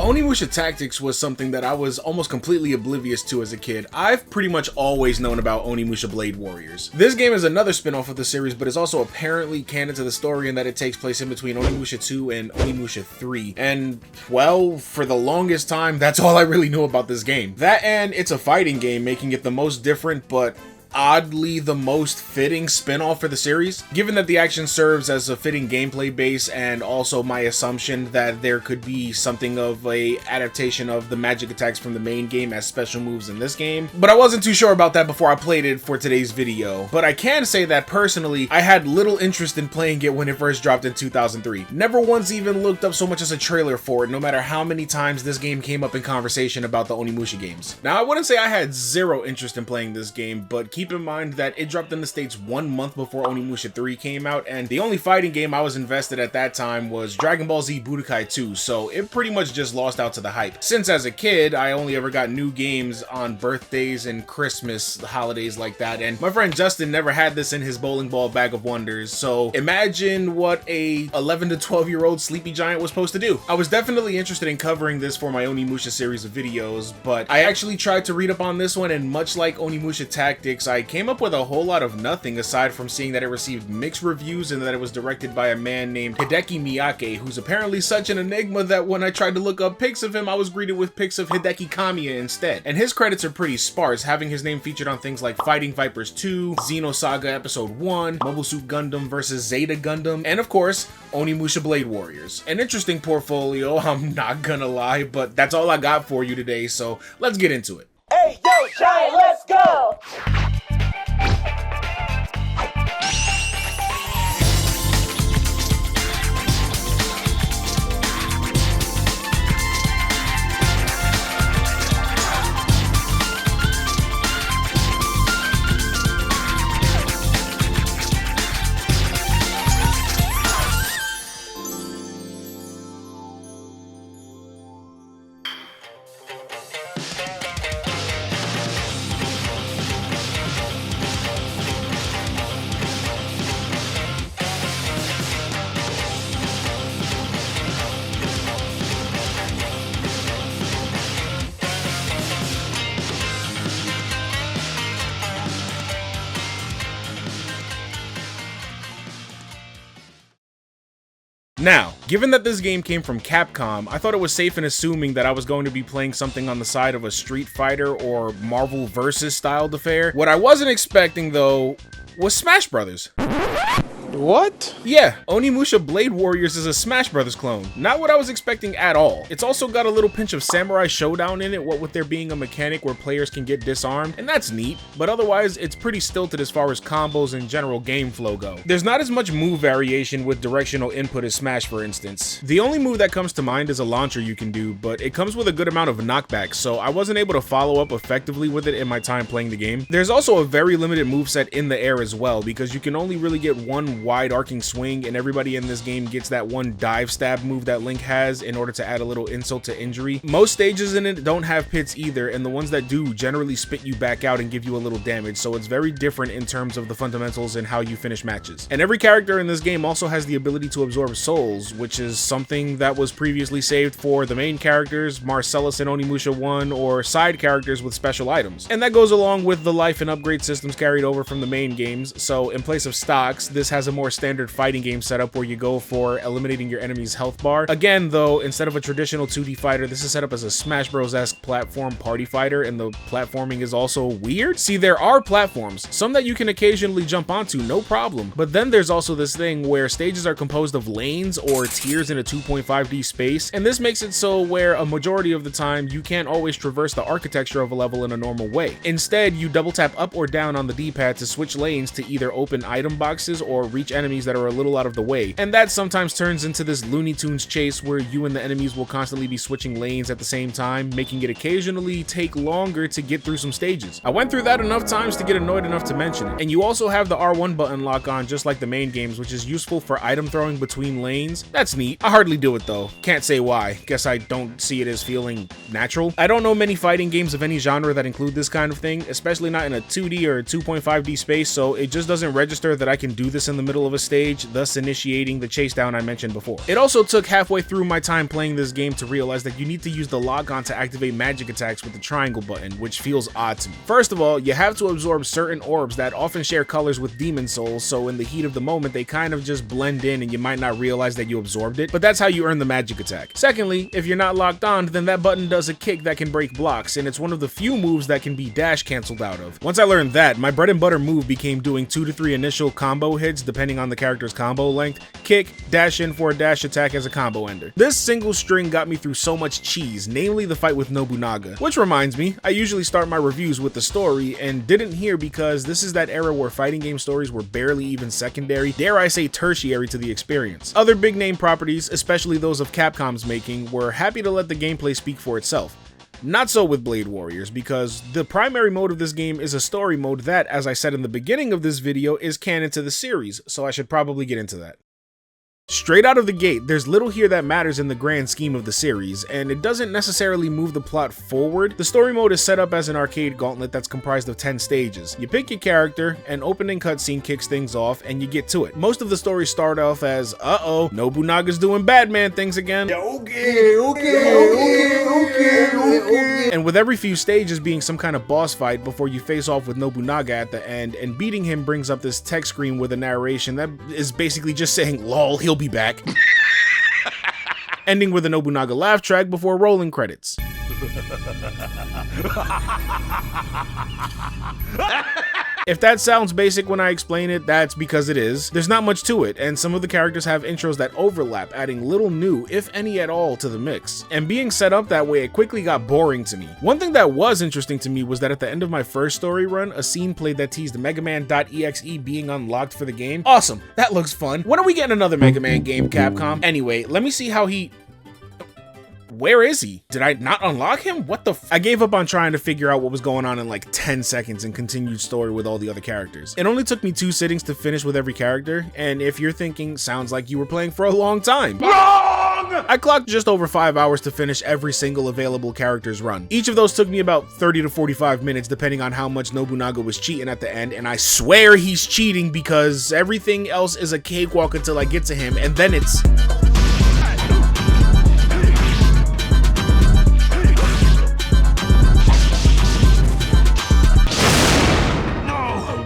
Onimusha Tactics was something that I was almost completely oblivious to as a kid. I've pretty much always known about Onimusha Blade Warriors. This game is another spin-off of the series, but is also apparently canon to the story in that it takes place in between Onimusha 2 and Onimusha 3. And, well, for the longest time, that's all I really knew about this game. That and it's a fighting game, making it the most different, but oddly the most fitting spin-off for the series, given that the action serves as a fitting gameplay base, and also my assumption that there could be something of a adaptation of the magic attacks from the main game as special moves in this game. But I wasn't too sure about that before I played it for today's video. But I can say that personally, I had little interest in playing it when it first dropped in 2003. Never once even looked up so much as a trailer for it, no matter how many times this game came up in conversation about the Onimusha games. Now, I wouldn't say I had zero interest in playing this game, but keep in mind that it dropped in the States 1 month before Onimusha 3 came out, and the only fighting game I was invested at that time was Dragon Ball Z Budokai 2, so it pretty much just lost out to the hype. Since as a kid, I only ever got new games on birthdays and Christmas holidays like that, and my friend Justin never had this in his bowling ball bag of wonders, so imagine what a 11 to 12-year-old sleepy giant was supposed to do. I was definitely interested in covering this for my Onimusha series of videos, but I actually tried to read up on this one, and much like Onimusha Tactics, I came up with a whole lot of nothing aside from seeing that it received mixed reviews and that it was directed by a man named Hideki Miyake, who's apparently such an enigma that when I tried to look up pics of him, I was greeted with pics of Hideki Kamiya instead. And his credits are pretty sparse, having his name featured on things like Fighting Vipers 2, Xenosaga Episode 1, Mobile Suit Gundam vs. Zeta Gundam, and of course, Onimusha Blade Warriors. An interesting portfolio, I'm not gonna lie, but that's all I got for you today, so let's get into it. Hey, yo, Giant, let's go! Now, given that this game came from Capcom, I thought it was safe in assuming that I was going to be playing something on the side of a Street Fighter or Marvel vs. styled affair. What I wasn't expecting, though, was Smash Bros. What? Yeah, Onimusha Blade Warriors is a Smash Bros clone. Not what I was expecting at all. It's also got a little pinch of Samurai Showdown in it, what with there being a mechanic where players can get disarmed, and that's neat, but otherwise it's pretty stilted as far as combos and general game flow go. There's not as much move variation with directional input as Smash, for instance. The only move that comes to mind is a launcher you can do, but it comes with a good amount of knockback, so I wasn't able to follow up effectively with it in my time playing the game. There's also a very limited moveset in the air as well, because you can only really get one wide arcing swing, and everybody in this game gets that one dive stab move that Link has in order to add a little insult to injury. Most stages in it don't have pits either, and the ones that do generally spit you back out and give you a little damage, so it's very different in terms of the fundamentals and how you finish matches. And every character in this game also has the ability to absorb souls, which is something that was previously saved for the main characters, Marcellus and Onimusha 1, or side characters with special items. And that goes along with the life and upgrade systems carried over from the main games, so in place of stocks, this has a more standard fighting game setup where you go for eliminating your enemy's health bar. Again, though, instead of a traditional 2D fighter, this is set up as a Smash Bros-esque platform party fighter, and the platforming is also weird. See, there are platforms, some that you can occasionally jump onto, no problem, but then there's also this thing where stages are composed of lanes or tiers in a 2.5D space, and this makes it so where a majority of the time you can't always traverse the architecture of a level in a normal way. Instead, you double tap up or down on the D-pad to switch lanes to either open item boxes or reach enemies that are a little out of the way, and that sometimes turns into this Looney Tunes chase where you and the enemies will constantly be switching lanes at the same time, making it occasionally take longer to get through some stages. I went through that enough times to get annoyed enough to mention it. And you also have the R1 button lock on just like the main games, which is useful for item throwing between lanes. That's neat. I hardly do it though. Can't say why. Guess I don't see it as feeling natural. I don't know many fighting games of any genre that include this kind of thing, especially not in a 2D or 2.5D space, so it just doesn't register that I can do this in the middle middle of a stage, thus initiating the chase down I mentioned before. It also took halfway through my time playing this game to realize that you need to use the lock-on to activate magic attacks with the triangle button, which feels odd to me. First of all, you have to absorb certain orbs that often share colors with demon souls, so in the heat of the moment they kind of just blend in and you might not realize that you absorbed it, but that's how you earn the magic attack. Secondly, if you're not locked on, then that button does a kick that can break blocks, and it's one of the few moves that can be dash cancelled out of. Once I learned that, my bread and butter move became doing 2 to 3 initial combo hits depending on the character's combo length, kick, dash in for a dash attack as a combo ender. This single string got me through so much cheese, namely the fight with Nobunaga. Which reminds me, I usually start my reviews with the story, and didn't here because this is that era where fighting game stories were barely even secondary, dare I say tertiary to the experience. Other big name properties, especially those of Capcom's making, were happy to let the gameplay speak for itself. Not so with Blade Warriors, because the primary mode of this game is a story mode that, as I said in the beginning of this video, is canon to the series, so I should probably get into that. Straight out of the gate, there's little here that matters in the grand scheme of the series, and it doesn't necessarily move the plot forward. The story mode is set up as an arcade gauntlet that's comprised of 10 stages. You pick your character, an opening cutscene kicks things off, and you get to it. Most of the stories start off as, uh-oh, Nobunaga's doing Batman things again. And with every few stages being some kind of boss fight before you face off with Nobunaga at the end, and beating him brings up this text screen with a narration that is basically just saying, lol, he'll be back. Ending with a Nobunaga laugh track before rolling credits. If that sounds basic when I explain it, that's because it is. There's not much to it, and some of the characters have intros that overlap, adding little new, if any at all, to the mix. And being set up that way, it quickly got boring to me. One thing that was interesting to me was that at the end of my first story run, a scene played that teased Megaman.exe being unlocked for the game. Awesome, that looks fun. When are we getting another Mega Man game, Capcom? Anyway, let me see how he... Where is he? Did I not unlock him? What the I gave up on trying to figure out what was going on in like 10 seconds and continued story with all the other characters. It only took me 2 sittings to finish with every character, and if you're thinking, sounds like you were playing for a long time. Wrong! I clocked just over 5 hours to finish every single available character's run. Each of those took me about 30 to 45 minutes depending on how much Nobunaga was cheating at the end, and I swear he's cheating because everything else is a cakewalk until I get to him, and then it's...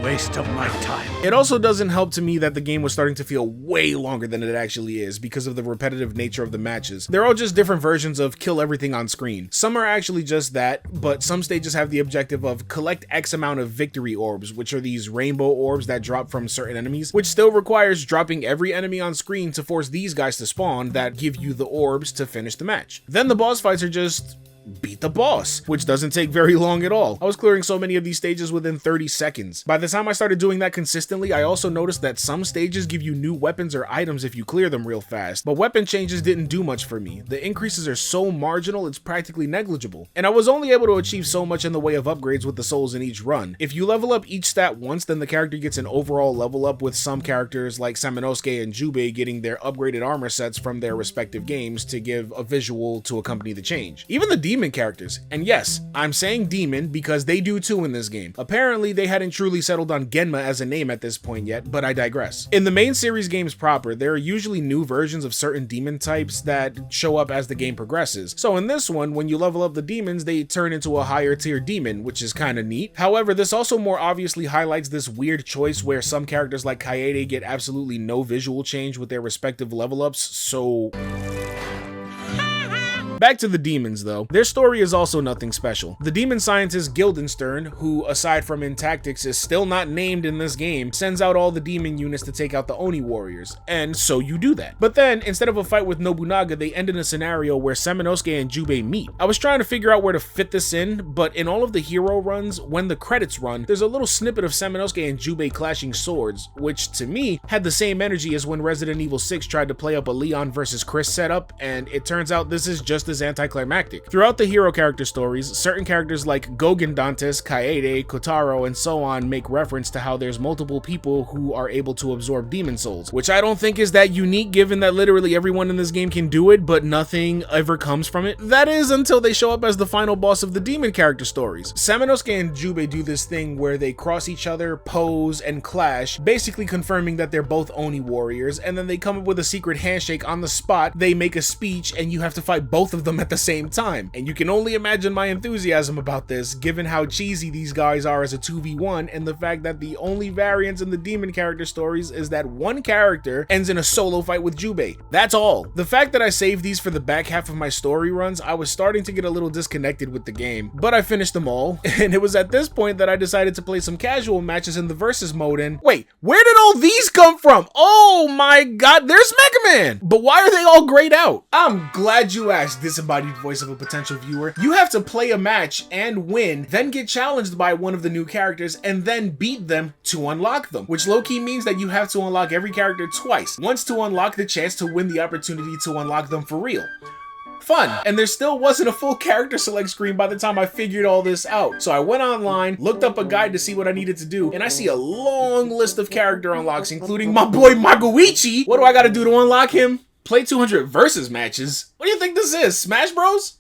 Waste of my time. It also doesn't help to me that the game was starting to feel way longer than it actually is because of the repetitive nature of the matches. They're all just different versions of kill everything on screen. Some are actually just that, but some stages have the objective of collect X amount of victory orbs, which are these rainbow orbs that drop from certain enemies, which still requires dropping every enemy on screen to force these guys to spawn that give you the orbs to finish the match. Then the boss fights are just... beat the boss, which doesn't take very long at all. I was clearing so many of these stages within 30 seconds. By the time I started doing that consistently, I also noticed that some stages give you new weapons or items if you clear them real fast, but weapon changes didn't do much for me. The increases are so marginal, it's practically negligible. And I was only able to achieve so much in the way of upgrades with the souls in each run. If you level up each stat once, then the character gets an overall level up, with some characters like Samanosuke and Jubei getting their upgraded armor sets from their respective games to give a visual to accompany the change. Even the demon characters, and yes, I'm saying demon because they do too in this game. Apparently they hadn't truly settled on Genma as a name at this point yet, but I digress. In the main series games proper, there are usually new versions of certain demon types that show up as the game progresses. So in this one, when you level up the demons, they turn into a higher tier demon, which is kind of neat. However, this also more obviously highlights this weird choice where some characters like Kaede get absolutely no visual change with their respective level ups, so... Back to the demons though, their story is also nothing special. The demon scientist Guildenstern, who aside from in tactics is still not named in this game, sends out all the demon units to take out the Oni warriors, and so you do that. But then, instead of a fight with Nobunaga, they end in a scenario where Samanosuke and Jubei meet. I was trying to figure out where to fit this in, but in all of the hero runs, when the credits run, there's a little snippet of Samanosuke and Jubei clashing swords, which to me had the same energy as when Resident Evil 6 tried to play up a Leon versus Chris setup, and it turns out this is just as anticlimactic. Throughout the hero character stories, certain characters like Gogen Dantes, Kaede, Kotaro, and so on make reference to how there's multiple people who are able to absorb demon souls, which I don't think is that unique given that literally everyone in this game can do it, but nothing ever comes from it. That is until they show up as the final boss of the demon character stories. Samanosuke and Jubei do this thing where they cross each other, pose, and clash, basically confirming that they're both Oni warriors, and then they come up with a secret handshake on the spot. They make a speech and you have to fight both of them at the same time. And you can only imagine my enthusiasm about this given how cheesy these guys are as a 2v1 and the fact that the only variance in the demon character stories is that one character ends in a solo fight with Jubei. That's all. The fact that I saved these for the back half of my story runs, I was starting to get a little disconnected with the game, but I finished them all, and it was at this point that I decided to play some casual matches in the versus mode. And wait, where did all these come from? Oh my god, there's Mega Man! But why are they all grayed out? I'm glad you asked, disembodied voice of a potential viewer. You have to play a match and win, then get challenged by one of the new characters, and then beat them to unlock them, which low-key means that you have to unlock every character twice, once to unlock the chance to win the opportunity to unlock them for real. Fun. And there still wasn't a full character select screen by the time I figured all this out. So I went online, looked up a guide to see what I needed to do, and I see a long list of character unlocks, including my boy Magoichi. What do I gotta do to unlock him? Play 200 versus matches? What do you think this is, Smash Bros?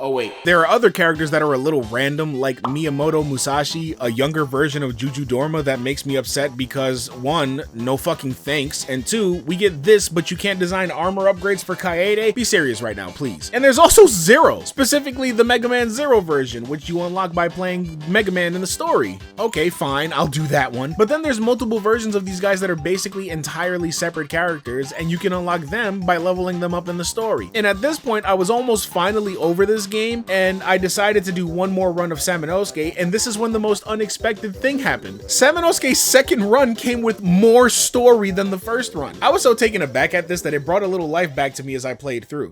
Oh wait, there are other characters that are a little random, like Miyamoto Musashi, a younger version of Juju Dorma that makes me upset because 1, no fucking thanks, and 2, we get this but you can't design armor upgrades for Kaede? Be serious right now, please. And there's also Zero, specifically the Mega Man Zero version, which you unlock by playing Mega Man in the story. Okay, fine, I'll do that one. But then there's multiple versions of these guys that are basically entirely separate characters, and you can unlock them by leveling them up in the story. And at this point, I was almost finally over this game, and I decided to do one more run of Samanosuke, and this is when the most unexpected thing happened. Samanosuke's second run came with more story than the first run. I was so taken aback at this that it brought a little life back to me as I played through.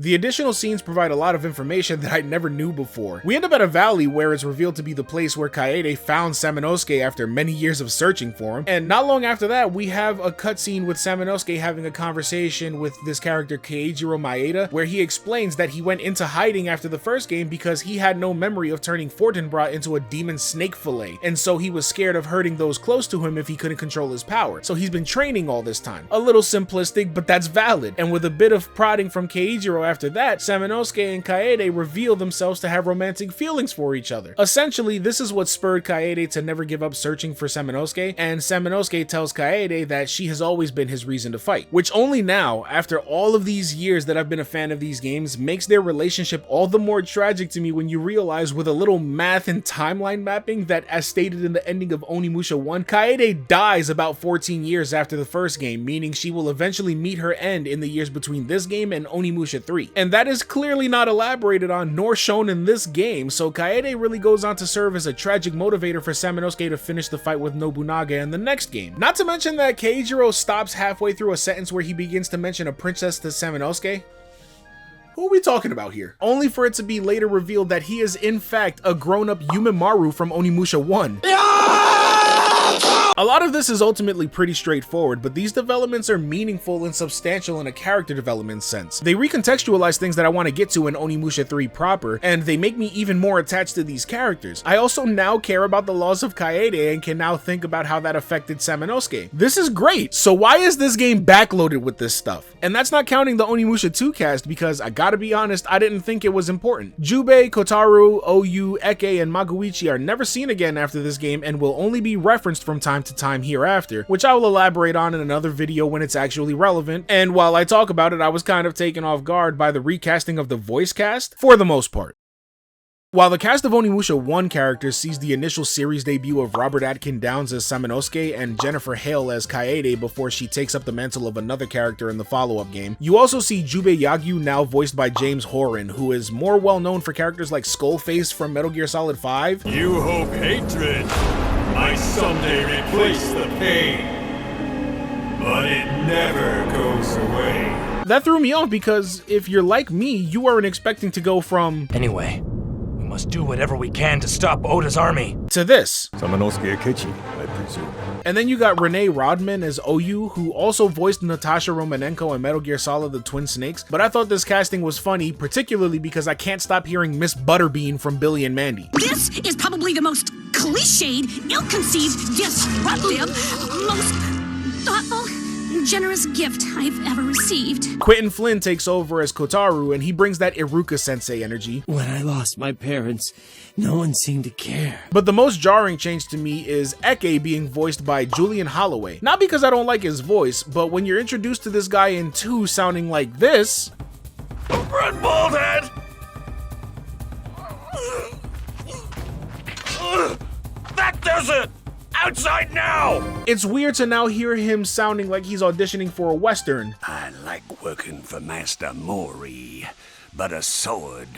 The additional scenes provide a lot of information that I never knew before. We end up at a valley where it's revealed to be the place where Kaede found Samanosuke after many years of searching for him, and not long after that we have a cutscene with Samanosuke having a conversation with this character Keijiro Maeda, where he explains that he went into hiding after the first game because he had no memory of turning Fortinbras into a demon snake fillet, and so he was scared of hurting those close to him if he couldn't control his power. So he's been training all this time. A little simplistic, but that's valid, and with a bit of prodding from Keijiro after that, Samanosuke and Kaede reveal themselves to have romantic feelings for each other. Essentially, this is what spurred Kaede to never give up searching for Samanosuke, and Samanosuke tells Kaede that she has always been his reason to fight, which only now, after all of these years that I've been a fan of these games, makes their relationship all the more tragic to me when you realize with a little math and timeline mapping that, as stated in the ending of Onimusha 1, Kaede dies about 14 years after the first game, meaning she will eventually meet her end in the years between this game and Onimusha 3. And that is clearly not elaborated on nor shown in this game, so Kaede really goes on to serve as a tragic motivator for Samanosuke to finish the fight with Nobunaga in the next game. Not to mention that Keijiro stops halfway through a sentence where he begins to mention a princess to Samanosuke. Who are we talking about here? Only for it to be later revealed that he is in fact a grown-up Yumimaru from Onimusha 1. A lot of this is ultimately pretty straightforward, but these developments are meaningful and substantial in a character development sense. They recontextualize things that I want to get to in Onimusha 3 proper, and they make me even more attached to these characters. I also now care about the loss of Kaede and can now think about how that affected Samanosuke. This is great, so why is this game backloaded with this stuff? And that's not counting the Onimusha 2 cast, because I gotta be honest, I didn't think it was important. Jubei, Kotaro, Oyu, Eke, and Magoichi are never seen again after this game and will only be referenced from time to time hereafter, which I will elaborate on in another video when it's actually relevant. And while I talk about it, I was kind of taken off guard by the recasting of the voice cast, for the most part. While the cast of Onimusha 1 characters sees the initial series debut of Robert Atkin Downes as Samanosuke and Jennifer Hale as Kaede before she takes up the mantle of another character in the follow-up game, you also see Jubei Yagyu, now voiced by James Horan, who is more well known for characters like Skullface from Metal Gear Solid 5. You hope hatred might someday replace the pain, but it never goes away. That threw me off because if you're like me, you weren't expecting to go from Anyway, must do whatever we can to stop Oda's army. To this. Samanosuke Akechi, I presume. And then you got Renee Rodman as OU, who also voiced Natasha Romanenko in Metal Gear Solid The Twin Snakes, but I thought this casting was funny, particularly because I can't stop hearing Miss Butterbean from Billy and Mandy. This is probably the most cliched, ill-conceived, disruptive, most thoughtful, generous gift I've ever received. Quentin Flynn takes over as Kotaru, and he brings that Iruka-sensei energy. When I lost my parents, no one seemed to care. But the most jarring change to me is Eke being voiced by Julian Holloway. Not because I don't like his voice, but when you're introduced to this guy in 2 sounding like this... Run, bald head! That does it! Outside now! It's weird to now hear him sounding like he's auditioning for a Western. I like working for Master Mori, but a sword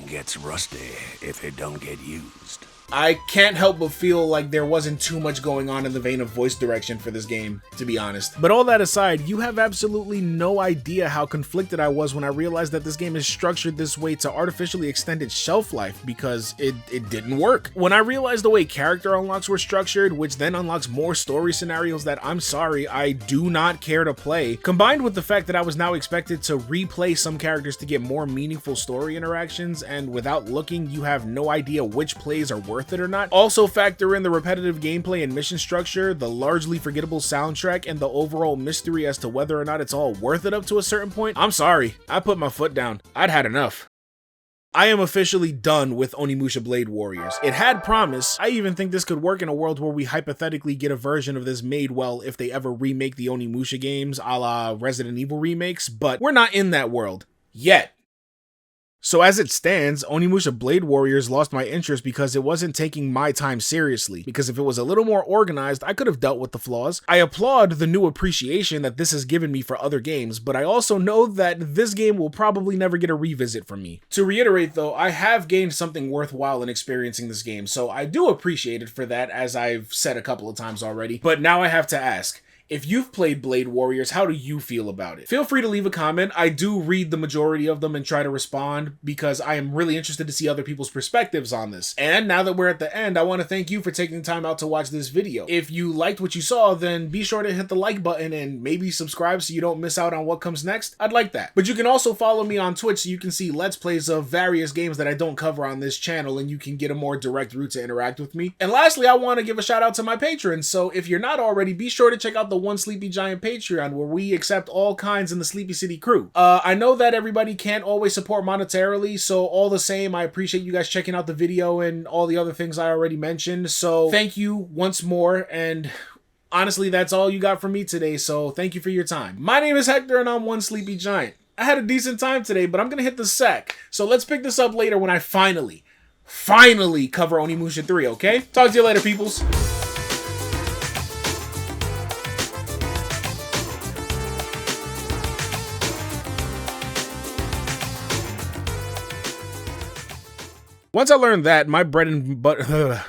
gets rusty if it don't get used. I can't help but feel like there wasn't too much going on in the vein of voice direction for this game, to be honest. But all that aside, you have absolutely no idea how conflicted I was when I realized that this game is structured this way to artificially extend its shelf life, because it didn't work. When I realized the way character unlocks were structured, which then unlocks more story scenarios that, I'm sorry, I do not care to play, combined with the fact that I was now expected to replay some characters to get more meaningful story interactions, and without looking, you have no idea which plays are worth it or not. Also factor in the repetitive gameplay and mission structure, the largely forgettable soundtrack, and the overall mystery as to whether or not it's all worth it up to a certain point. I'm sorry, I put my foot down. I'd had enough. I am officially done with Onimusha Blade Warriors. It had promise. I even think this could work in a world where we hypothetically get a version of this made well if they ever remake the Onimusha games a la Resident Evil remakes, but we're not in that world. Yet. So as it stands, Onimusha Blade Warriors lost my interest because it wasn't taking my time seriously, because if it was a little more organized, I could have dealt with the flaws. I applaud the new appreciation that this has given me for other games, but I also know that this game will probably never get a revisit from me. To reiterate though, I have gained something worthwhile in experiencing this game, so I do appreciate it for that, as I've said a couple of times already, but now I have to ask, if you've played Blade Warriors, how do you feel about it? Feel free to leave a comment. I do read the majority of them and try to respond because I am really interested to see other people's perspectives on this. And now that we're at the end, I want to thank you for taking the time out to watch this video. If you liked what you saw, then be sure to hit the like button and maybe subscribe so you don't miss out on what comes next. I'd like that. But you can also follow me on Twitch so you can see Let's Plays of various games that I don't cover on this channel, and you can get a more direct route to interact with me. And lastly, I want to give a shout out to my patrons. So if you're not already, be sure to check out the One Sleepy Giant Patreon, where we accept all kinds in the Sleepy City crew. I know that everybody can't always support monetarily, so all the same, I appreciate you guys checking out the video and all the other things I already mentioned. So thank you once more, and honestly, that's all you got from me today, so thank you for your time. My name is Hector, and I'm One Sleepy Giant. I had a decent time today, but I'm gonna hit the sack, so let's pick this up later when I finally cover Onimusha 3, okay? Talk to you later, peoples. Once I learned that, my bread and butter...